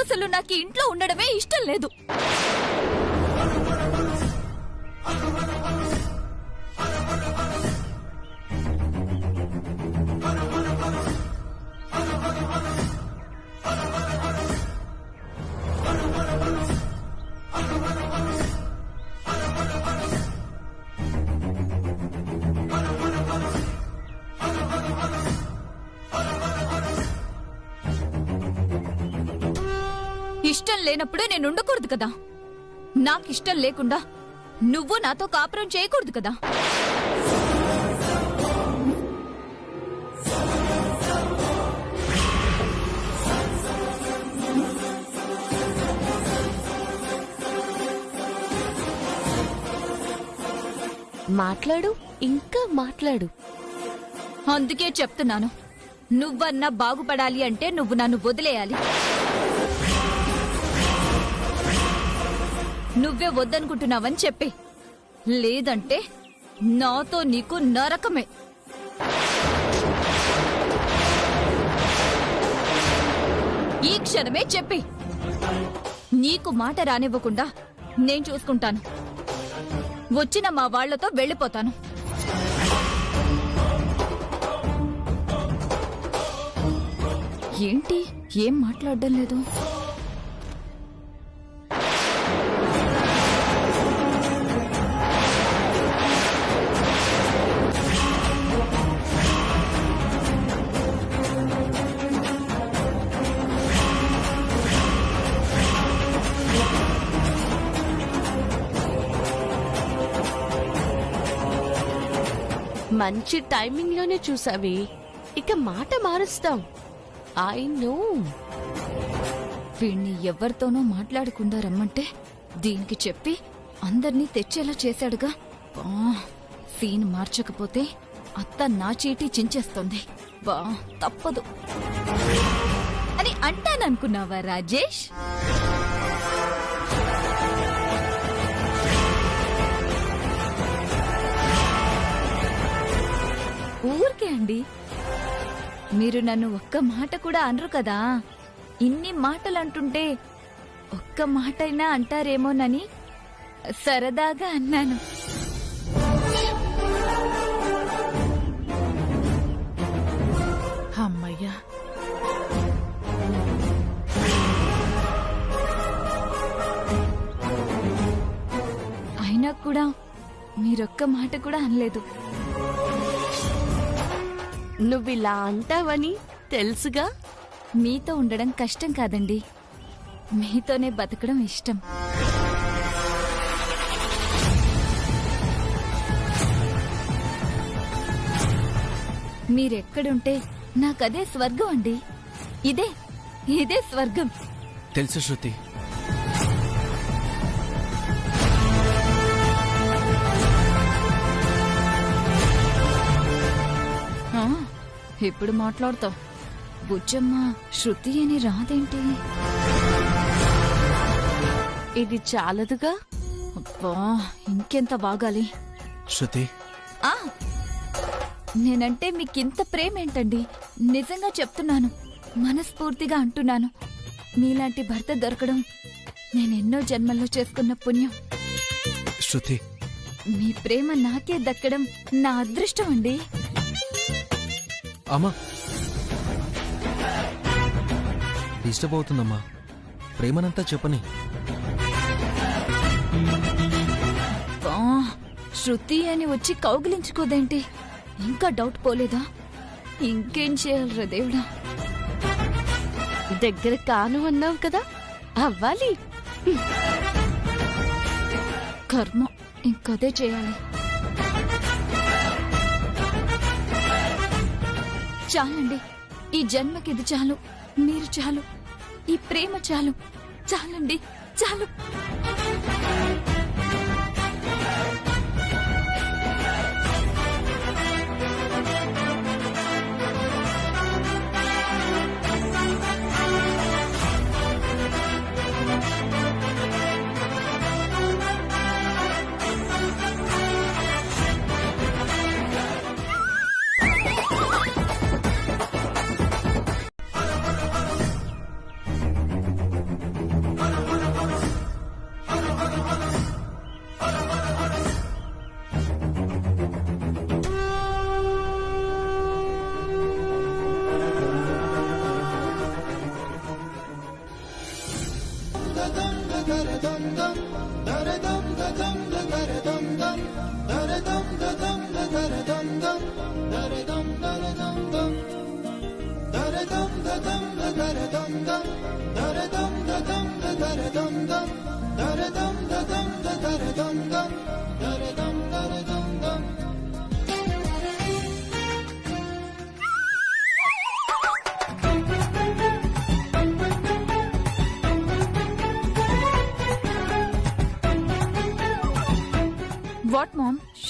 అసలు నాకు ఇంట్లో ఉండడమే ఇష్టం లేదు. ఇష్టం లేనప్పుడే నేను ఉండకూడదు కదా. నాకిష్టం లేకుండా నువ్వు నాతో కాపురం చేయకూడదు కదా. మాట్లాడు, ఇంకా మాట్లాడు. అందుకే చెప్తున్నాను, నువ్వన్నా బాగుపడాలి అంటే నువ్వు నన్ను వదిలేయాలి. నువ్వే వద్దనుకుంటున్నావని చెప్పి, లేదంటే నాతో నీకు నరకమే. ఈ క్షణమే చెప్పి, నీకు మాట రానివ్వకుండా నేను చూసుకుంటాను. వచ్చిన మా వాళ్లతో వెళ్ళిపోతాను. ఏంటి ఏం మాట్లాడడం లేదు? మంచి టైమింగ్ లోనే చూసావి. ఇక మాట మారుస్తాం. I know. వీణ్ణి ఎవరితోనో మాట్లాడకుండా రమ్మంటే దీనికి చెప్పి అందర్నీ తెచ్చేలా చేశాడుగా. సీన్ మార్చకపోతే అత్త నా చీటీ చించేస్తుంది. తప్పదు అని అంటాననుకున్నావా రాజేష్? ఊరికే అండి, మీరు నన్ను ఒక్క మాట కూడా అనరు కదా. ఇన్ని మాటలు అంటుంటే ఒక్క మాటైనా అంటారేమోనని సరదాగా అన్నాను. అమ్మయ్యా, అయినా కూడా మీరొక్క మాట కూడా అనలేదు. నువ్విలా అంటావని తెలుసుగా. మీతో ఉండడం కష్టం కాదండి, మీతోనే బతకడం ఇష్టం. మీరెక్కడుంటే నాకదే స్వర్గం అండి. ఇదే స్వర్గం. తెలుసు శృతి. ఇప్పుడు మాట్లాడతావు. బుజ్జమ్మ శృతి అని రాదేంటి? ఇది చాలదుగా. అబ్బా, ఇంకెంత బాగాలి. శృతి, నేనంటే మీకింత ప్రేమేంటండి? నిజంగా చెప్తున్నాను, మనస్ఫూర్తిగా అంటున్నాను. మీలాంటి భర్త దొరకడం నేనెన్నో జన్మల్లో చేసుకున్న పుణ్యం. శృతి, మీ ప్రేమ నాకే దక్కడం నా అదృష్టం అండి. అమ్మా, డిస్టర్బ్ అవుతుందమ్మా. ప్రేమనంతా చెప్పని. శృతి అని వచ్చి కౌగిలించుకోదేంటి? ఇంకా డౌట్ పోలేదా? ఇంకేం చేయాలరా దేవుడా? దగ్గర కాను అన్నావు కదా, అవ్వాలి. కర్మ, ఇంకదే చేయాలి. చాలండి, ఈ జన్మకిది చాలు. మీరు చాలు, ఈ ప్రేమ చాలు. చాలండి, చాలు.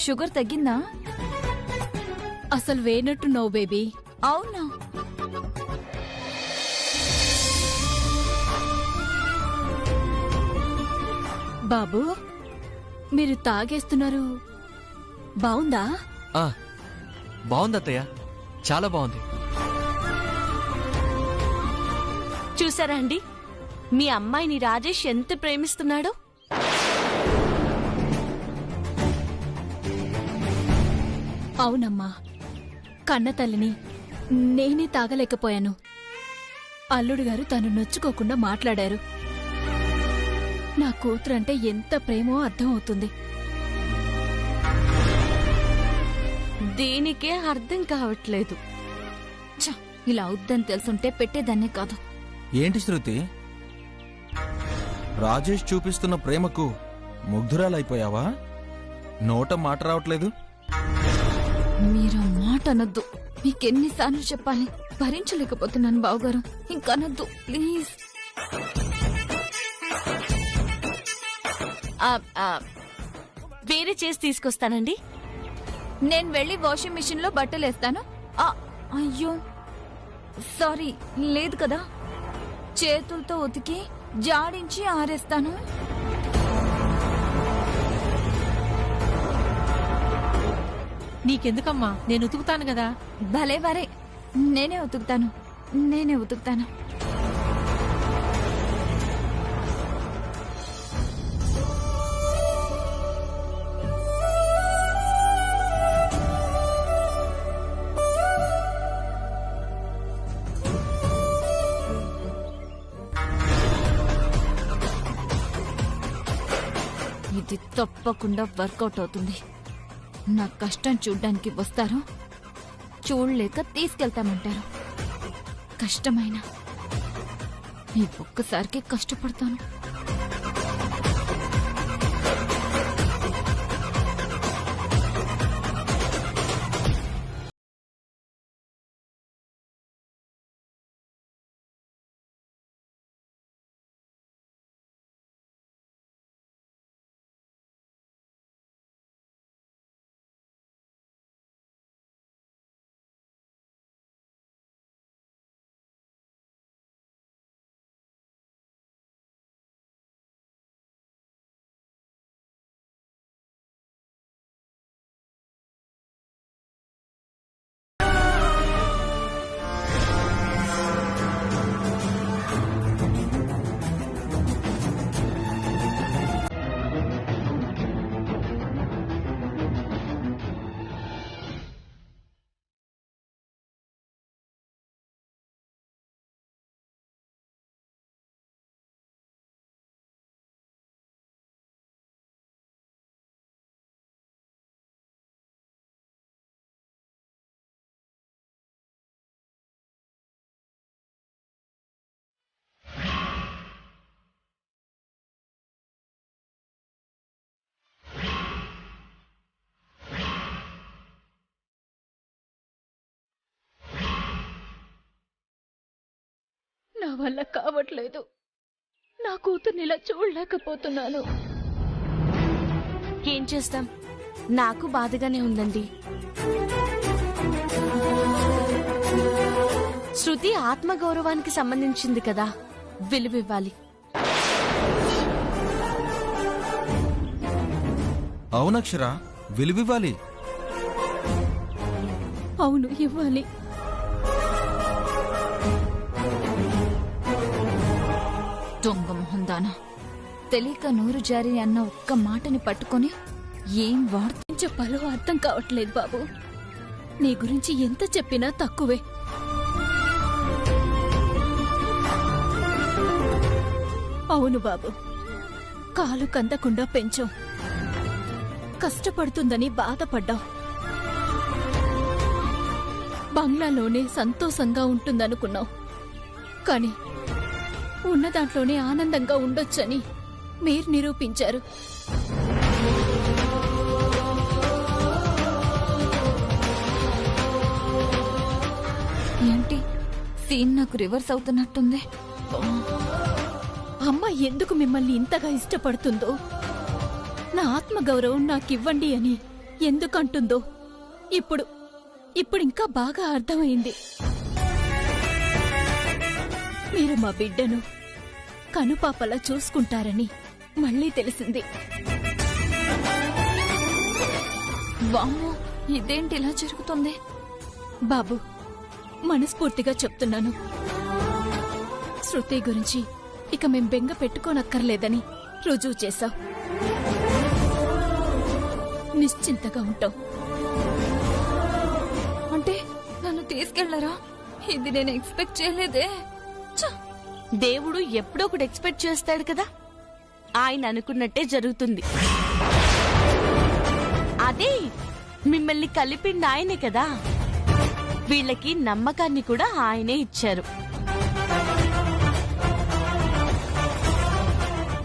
షుగర్ తగ్గిందా? అసలు వేనట్టున్నావు బేబీ. అవునా? బాబు, మీరు తాగేస్తున్నారు, బావుందా? ఆ, బాగుంది అత్తయ్య, చాలా బాగుంది. చూసారా అండి మీ అమ్మాయిని రాజేష్ ఎంత ప్రేమిస్తున్నాడో? అవునమ్మా, కన్న తల్లిని నేనే తాగలేకపోయాను. అల్లుడు గారు తను నొచ్చుకోకుండా మాట్లాడారు. నా కూతురంటే ఎంత ప్రేమో అర్థం అవుతుంది. దేనికే అర్థం కావట్లేదు. ఛ, ఇలా అవుద్దని తెలుసుంటే పెట్టేదాన్నే కాదు. ఏంటి శృతి, రాజేష్ చూపిస్తున్న ప్రేమకు ముగ్ధురాలైపోయావా? నోట మాట రావట్లేదు. మీరు మాట అనొద్దు. మీకెన్నిసార్లు చెప్పాలి? భరించలేకపోతున్నాను బావగారు, ఇంకనొద్దు ప్లీజ్. వేరే చేసి తీసుకొస్తానండి. నేను వెళ్ళి వాషింగ్ మిషన్ లో బట్టలేస్తాను. అయ్యో సారీ, లేదు కదా. చేతులతో ఉతికి జాడించి ఆరేస్తాను. నీకెందుకమ్మా, నేను ఉతుకుతాను కదా. భలే వరే, నేనే ఉతుకుతాను. ఇది తప్పకుండా వర్కౌట్ అవుతుంది. నా కష్టం చూడ్డానికి వస్తారు, చూడలేక తీసుకెళ్తామంటారు. కష్టమైన ఈ ఒక్కసారికి కష్టపడతాను. నా వల్ల కావట్లేదు. నా కూతుర్ని ఇలా చూడలేకపోతున్నాను. ఏం చేస్తాం, నాకు బాధగానే ఉందండి. శృతి ఆత్మగౌరవానికి సంబంధించింది కదా, విలువివ్వాలి. అవునక్షర, విలువివ్వాలి. అవును, ఇవ్వాలి. దొంగ మొహందానా, తెలియక నూరు జారి అన్న ఒక్క మాటని పట్టుకొని ఏం వాడుతూ చెప్పాలో అర్థం కావట్లేదు బాబు. నీ గురించి ఎంత చెప్పినా తక్కువే. అవును బాబు, కాలు కందకుండా పెంచాం, కష్టపడుతుందని బాధపడ్డాం. బంగ్లాలోనే సంతోషంగా ఉంటుందనుకున్నాం, కాని ఉన్న దాంట్లోనే ఆనందంగా ఉండొచ్చని మీరు నిరూపించారు. ఏంటి సీన్ నాకు రివర్స్ అవుతున్నట్టుంది. అమ్మ ఎందుకు మిమ్మల్ని ఇంతగా ఇష్టపడుతుందో, నా ఆత్మగౌరవం నాకివ్వండి అని ఎందుకంటుందో ఇప్పుడు ఇంకా బాగా అర్థమైంది. మీరు మా బిడ్డను కనుపాపలా చూసుకుంటారని మళ్ళీ తెలిసింది. వామ్మో, ఇదేంటి ఇలా జరుగుతుంది? బాబు, మనస్ఫూర్తిగా చెప్తున్నాను, శృతి గురించి ఇక మేం బెంగ పెట్టుకోనక్కర్లేదని రుజువు చేశావు. నిశ్చింతగా ఉంటాం. అంటే నన్ను తీసుకెళ్లరా? ఇది నేను ఎక్స్పెక్ట్ చేయలేదే. ఛ! దేవుడు ఎప్పుడో ఒకటి ఎక్స్పెక్ట్ చేస్తాడు కదా, ఆయన అనుకున్నట్టే జరుగుతుంది. అదే మిమ్మల్ని కలిపింది ఆయనే కదా, వీళ్ళకి నమ్మకాన్ని కూడా ఆయనే ఇచ్చారు.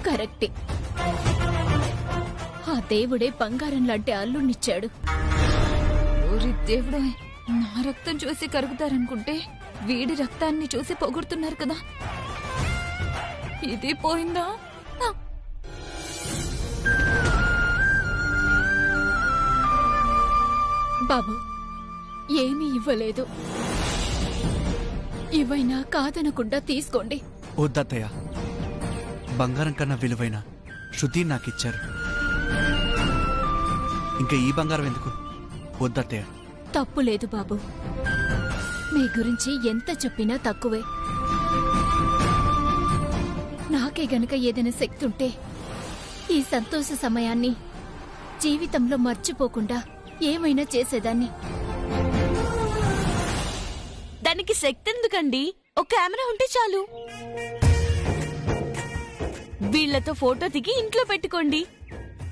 కరెక్టే. ఆ దేవుడే బంగారం లాంటి అల్లుణ్ణిచ్చాడు. ఓరి దేవుడే, నా రక్తం చూసి కరుగుతారనుకుంటే వీడి రక్తాన్ని చూసి పొగుడుతున్నారు కదా. ఇది పోయిందా? ఆ! బాబు, ఏమీ ఇవ్వలేదు. ఇవైనా కాదనకుండా తీసుకోండి. వద్దత్తయ్య, బంగారం కన్నా విలువైన శృతి నాకిచ్చారు. ఇంకా ఈ బంగారం ఎందుకు? వద్దత్తయ్య. తప్పు లేదు బాబు, మీ గురించి ఎంత చెప్పినా తక్కువే. నాకే గనక ఏదైనా శక్తి ఉంటే ఈ సంతోష సమయాన్ని జీవితంలో మర్చిపోకుండా ఏమైనా చేసేదాన్ని. దానికి శక్తి ఎందుకండి, ఒక కెమెరా ఉంటే చాలు. వీళ్లతో ఫోటో దిగి ఇంట్లో పెట్టుకోండి.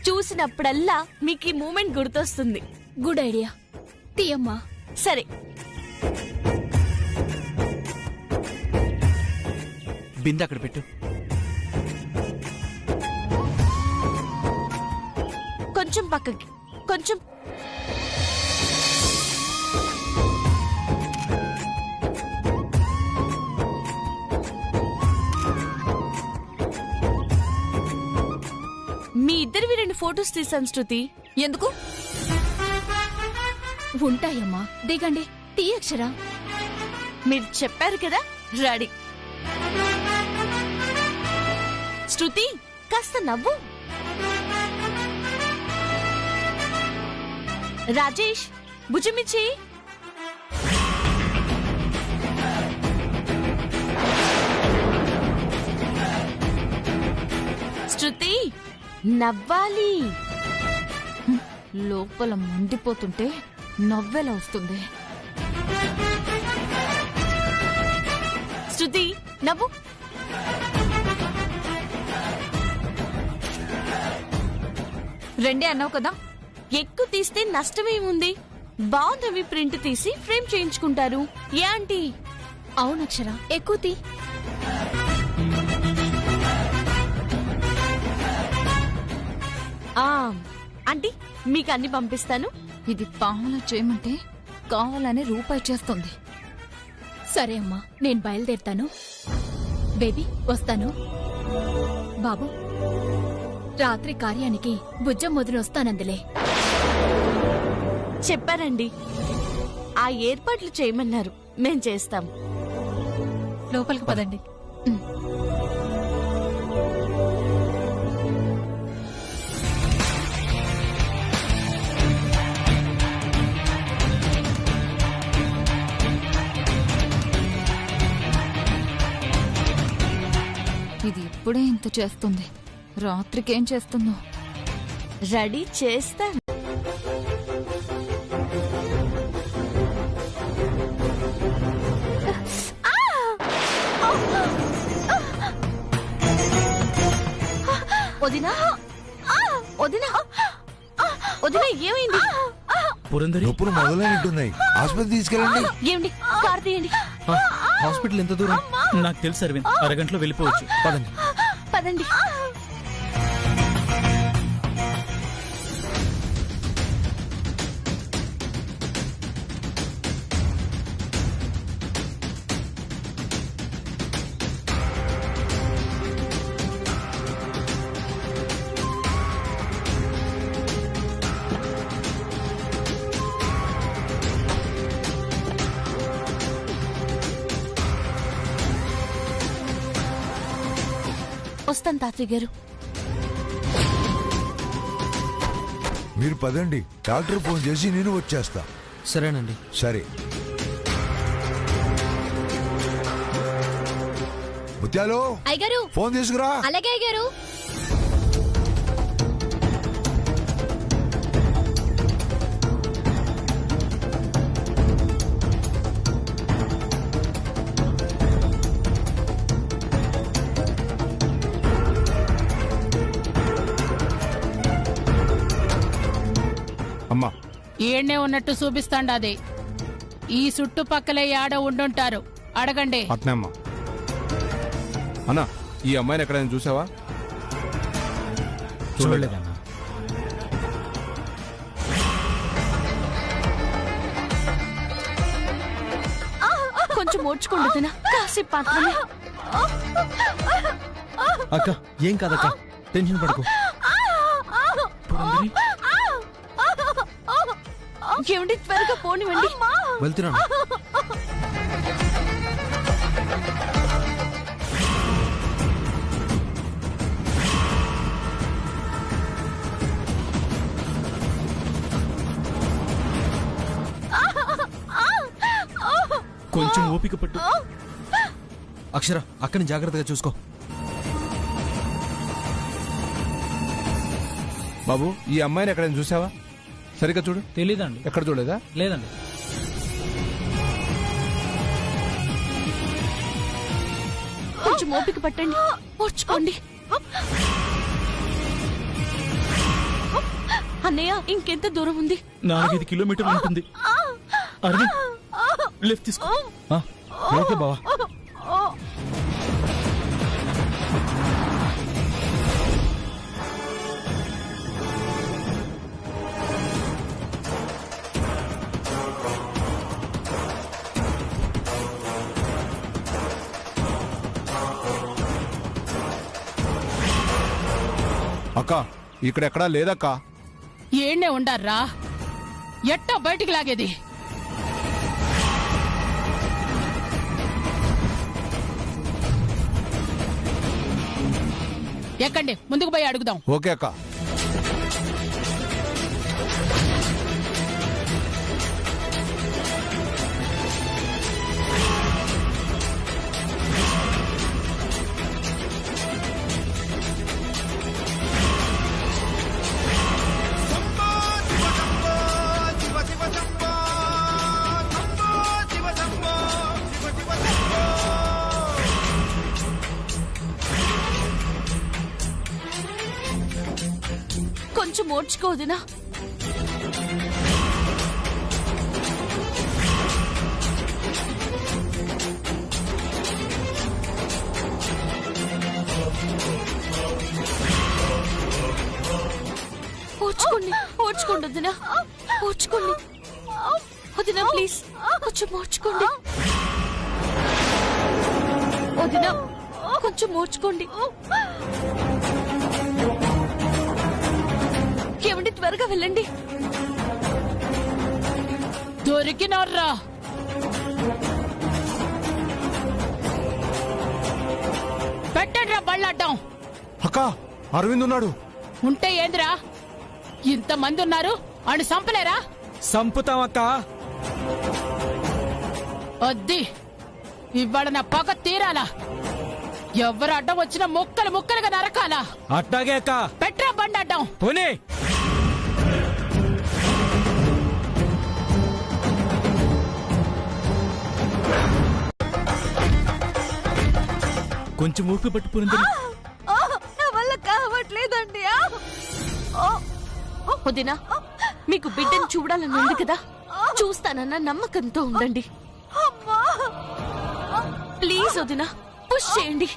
చూసినప్పుడల్లా మీకు ఈ మూమెంట్ గుర్తొస్తుంది. Good idea. తీయమ్మా. సరే, బిందె అక్కడ పెట్టు. కొంచెం పక్కకి, కొంచెం. మీ ఇద్దరివి 2 ఫోటోస్ తీసాను శృతి. ఎందుకు? ఉంటాయమ్మా, దిగండి. తీయక్షరా. మీరు చెప్పారు కదా, రెడీ. శృతి, కాస్త నవ్వు. రాజేష్, భుజమిచ్చి. శృతి, నవ్వాలి. లోపల మండిపోతుంటే నవ్వెలా వస్తుంది? శృతి, నవ్వు. రెండే అన్నావు కదా. ఎక్కువ తీస్తే నష్టమేముంది? బాగుందవి ప్రింట్ తీసి ఫ్రేమ్ చేయించుకుంటారు. ఏ ఆంటీ? అవునక్షరా, ఎక్కువ తీ. ఆంటీ, మీకు అన్ని పంపిస్తాను. ఇది పాములా చేయమంటే కావాలని రూపాయి చేస్తుంది. సరే అమ్మా, నేను బయలుదేరుతాను. బేబీ, వస్తాను. బాబు, రాత్రి కార్యానికి బుజ్జం వదిలొస్తానందులే. చెప్పారండి, ఆ ఏర్పాట్లు చేయమన్నారు, మేం చేస్తాం. లోపలికి పదండి. ఇది ఇప్పుడే ఇంత చేస్తుంది, రాత్రికేం చేస్తుందో. రెడీ చేస్తాను. వదినా, వదినా, వదినా, ఏమైంది? పురంధరి, నొప్పులు మొదలైనట్టున్నాయి. ఆసుపత్రి తీసుకెళ్ళండి. ఏమండి, కారు తీయండి. హాస్పిటల్ ఎంత దూరం? నాకు తెలుసు అరవింద్, అరగంటలో వెళ్ళిపోవచ్చు. పదండి. పదండి. వస్తాను తాతయ్య గారు. మీరు పదండి, డాక్టర్ ఫోన్ చేసి నేను వచ్చేస్తా. సరేనండి. సరే ముత్యాలు, అయ్యగారు ఫోన్ తీసుకురా. అలాగే అయ్యగారు. అమ్మా, ఈయన్నే ఉన్నట్టు చూపిస్తాండాది. ఈ చుట్టుపక్కలే ఆడ ఉండుంటారు, అడగండి. అట్నే అమ్మా. అన్నా, ఈ అమ్మాయిని ఎక్కడైనా చూసావా? చూడలేదన్నా. కొంచెం ఓడ్చుకోండి వదినా, కాసేపు మాత్రమే. అక్క ఏం కాదక్క, టెన్షన్ పడకు. పురంధరి, ఏమండి త్వరగా పోనివ్వండి. వెళ్తున్నాను. కొంచెం ఓపిక పట్టు. అక్షర, అక్కని జాగ్రత్తగా చూసుకో. బాబు, ఈ అమ్మాయిని ఎక్కడైనా చూసావా? సరిగ్గా చూడు. తెలీదండి. ఎక్కడ చూడలేదా? లేదండి. కొంచెం ఓపిక పట్టండి, ఓడ్చుకోండి. అన్నయ్య, ఇంకెంత దూరం ఉంది? 4-5 కిలోమీటర్లు ఉంటుంది. అరవింద్, లెఫ్ట్ తీసుకో. ఓకే బావా. అక్క, ఇక్కడ ఎక్కడా లేదక్క. ఈయన్నే ఉండారా, ఎట్టా బయటికి లాగేది? ఎక్కండి, ముందుకు పోయి అడుగుదాం. ఓకే అక్క. కొంచెం ఓడ్చుకోదినా. ఓడ్చుకోండి, ఓడ్చుకోండి వదినా, ఓడ్చుకోండి వదినా, ప్లీజ్ కొంచెం ఓడ్చుకోండి వదినా, కొంచెం ఓడ్చుకోండి. ఏమండి, త్వరగా వెళ్ళండి. దొరికినారా? పెట్టండి రా బళ్ళాడ్డం. అక్క, అరవింద్ ఉన్నాడు. ఉంటే ఏందిరా, ఇంతమంది ఉన్నారు, అని సంపలేరా? సంపుతామక్క. వద్ది, ఇవాళ నా పగ తీరాలా. ఎవరు అడ్డం వచ్చినా ముక్కలు ముక్కలుగా నరకాలా. అట్టాగే అక్క. పెట్రా బండి అడ్డం. పోనీ. కొంచెం ఓపిక పట్టు పురంధరి. నా వల్ల కావట్లేదండి. వదినా, మీకు బిడ్డను చూడాలని ఉంది కదా, చూస్తానన్న నమ్మకంతో ఉండండి. ప్లీజ్ వదినా, పుష్ చేయండి.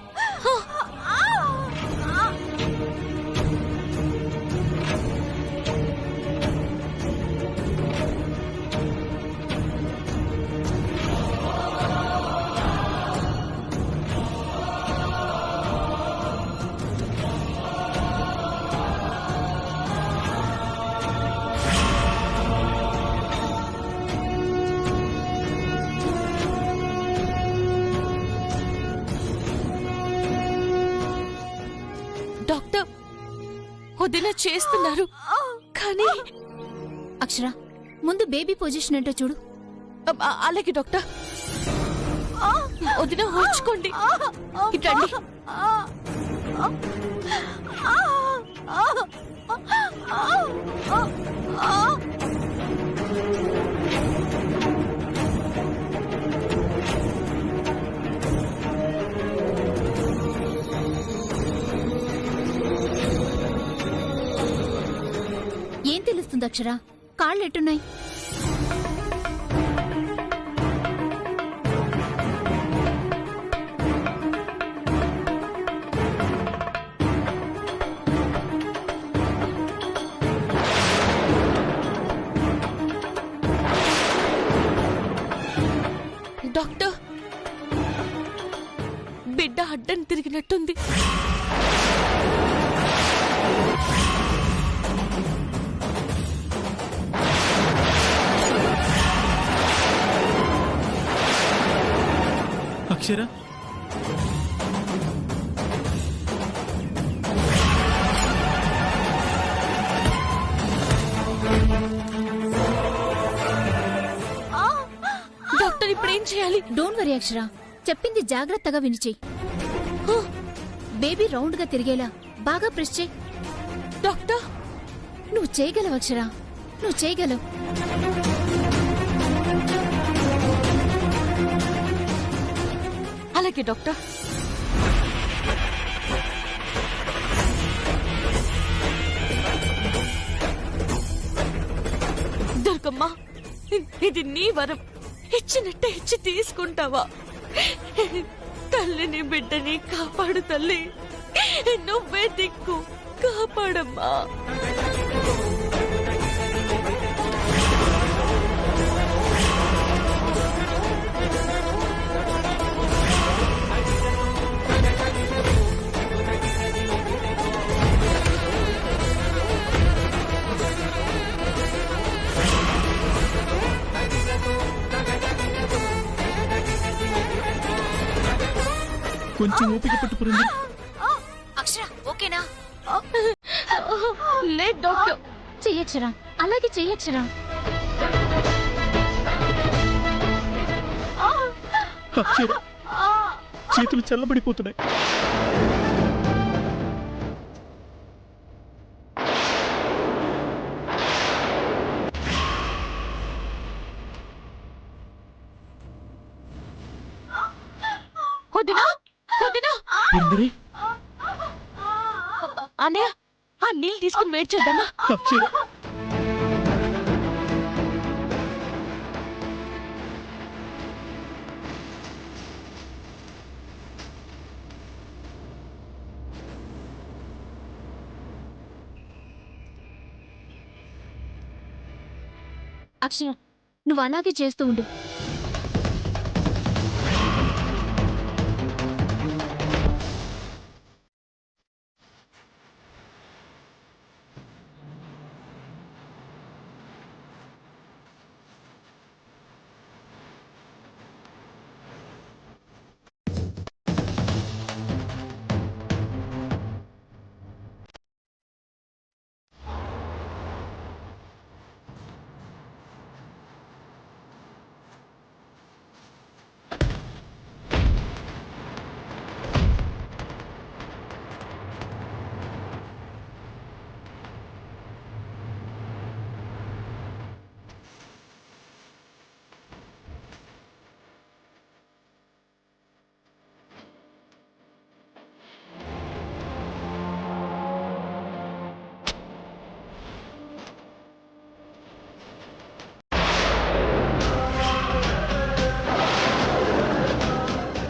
డాక్టర్ వదిన చేస్తున్నారు కానీ అక్షర ముందు బేబీ పొజిషన్ ఏంటో చూడు. అలాగే డాక్టర్. వదిన ఓర్చుకోండి. ఇటండి. ఏం తెలుస్తుంది అక్షర? కాళ్ళు ఎట్టున్నాయి? డాక్టర్ బిడ్డ అడ్డం తిరిగినట్టుంది. అక్షర డాక్టర్ ఇప్పుడేం చేయాలి? డోంట్ వరీ అక్షర, చెప్పింది జాగ్రత్తగా వినిచేయి. బేబీ రౌండ్ గా తిరిగేలా బాగా ప్రెస్ చేయి. డాక్టర్ నువ్వు చేయగలవు అక్షర, నువ్వు చేయగలవు. అలాగే డాక్టర్. దుర్గమ్మ, ఇది నీ వరం. ఇచ్చినట్టే ఇచ్చి తీసుకుంటావా? తల్లిని బిడ్డని కాపాడు తల్లి. నువ్వే దిక్కు, కాపాడమ్మా. కొంచెం ఓపిక పట్టు పురందరి. అక్షర ఓకేనా? లేదు డాక్టర్. చెయ్యక్షరా, అలాగే చెయ్యక్షరా. అక్షర చేతులు చల్లబడిపోతున్నాయి. పురందరి, అన్నయ్య ఆ నీళ్ళు తీసుకుని వెయిట్ చేద్దామా? అక్షర అక్షర నువ్వు అలాగే చేస్తూ ఉండు.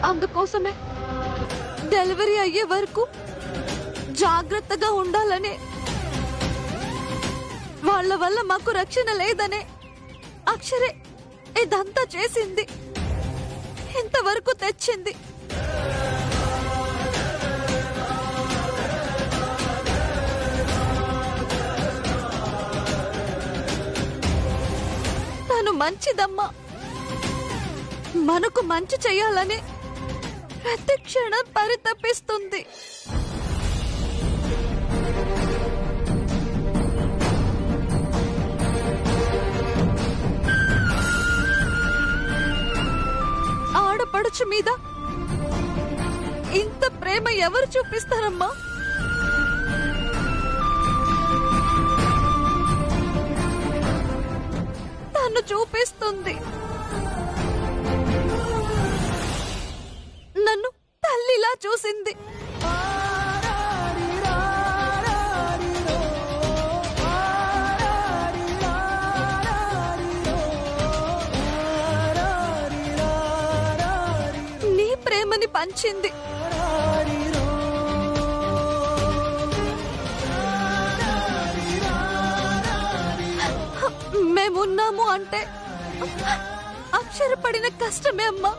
అందుకోసమే డెలివరీ అయ్యే వరకు జాగ్రత్తగా ఉండాలనే, వాళ్ళ వల్ల మాకు రక్షణ లేదనే అక్షరే ఇదంతా చేసింది, ఇంతవరకు తెచ్చింది. తను మంచిదమ్మా, మనకు మంచి చెయ్యాలని ప్రతి క్షణం పరితపిస్తుంది. మనిషి మీద ఇంత ప్రేమ ఎవరు చూపిస్తారమ్మా? తను చూపిస్తుంది. నన్ను తల్లిలా చూసింది. నీ ప్రేమని పంచింది. మేమున్నాము అంటే అక్షరపడిన కష్టమే అమ్మా.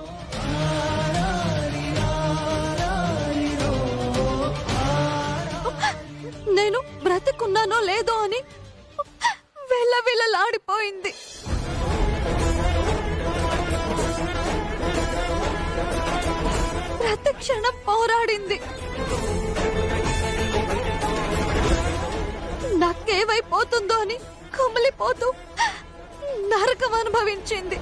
నేను బ్రతికున్నానో లేదో అని వెళ్ళలాడిపోయింది. ప్రతి క్షణం పోరాడింది. నాకేమైపోతుందో అని కుమిలిపోతూ నరకం అనుభవించింది.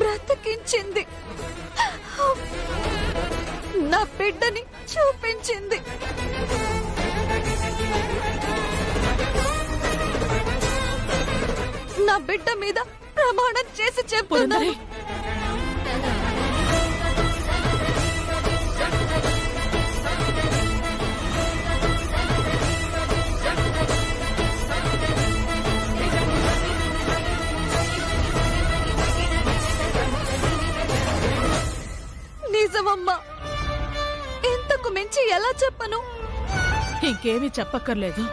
బ్రతికించింది. నా బిడ్డని చూపించింది. నా బిడ్డ మీద ప్రమాణం చేసి చెప్తున్నాను. నిజమమ్మా. ఇంతకు మించి ఎలా చెప్పను? ఇంకేమీ చెప్పక్కర్లేదు.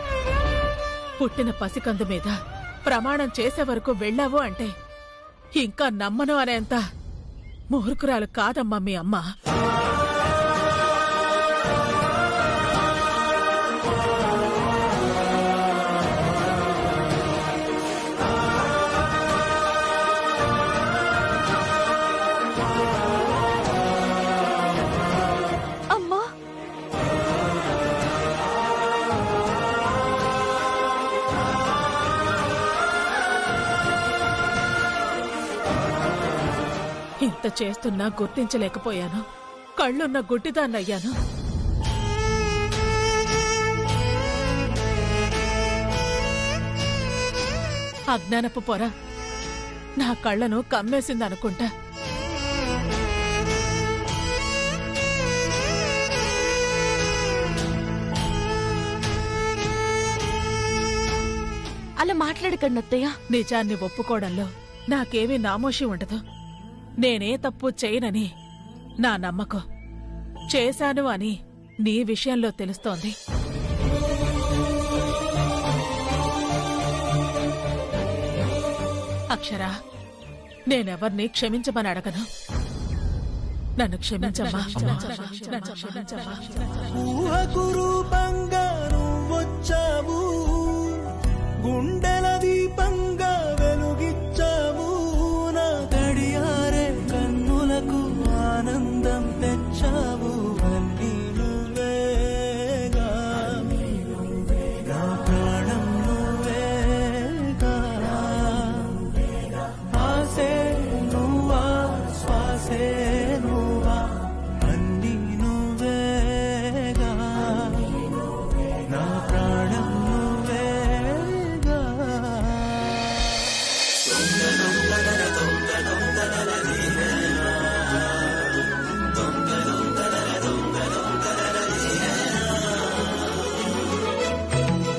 పుట్టిన పసికందు మీద ప్రమాణం చేసే వరకు వెళ్ళావు అంటే ఇంకా నమ్మను అనేంత మూర్ఖురాలు కాదమ్మా మీ అమ్మ. ఇంత చేస్తున్నా గుర్తించలేకపోయాను. కళ్ళున్న గుడ్డిదాన్నయ్యాను. అజ్ఞానపు పొర నా కళ్ళను కమ్మేసిందనుకుంటా. అలా మాట్లాడకండి అత్తయ్య. నిజాన్ని ఒప్పుకోవడంలో నాకేమీ నామోషి ఉండదు. నేనే తప్పు చేయనని నా నమ్మకం. చేశాను అని నీ విషయంలో తెలుస్తోంది. అక్షరా, నేనెవర్ని క్షమించమని అడగను. నన్ను క్షమించమ్మా.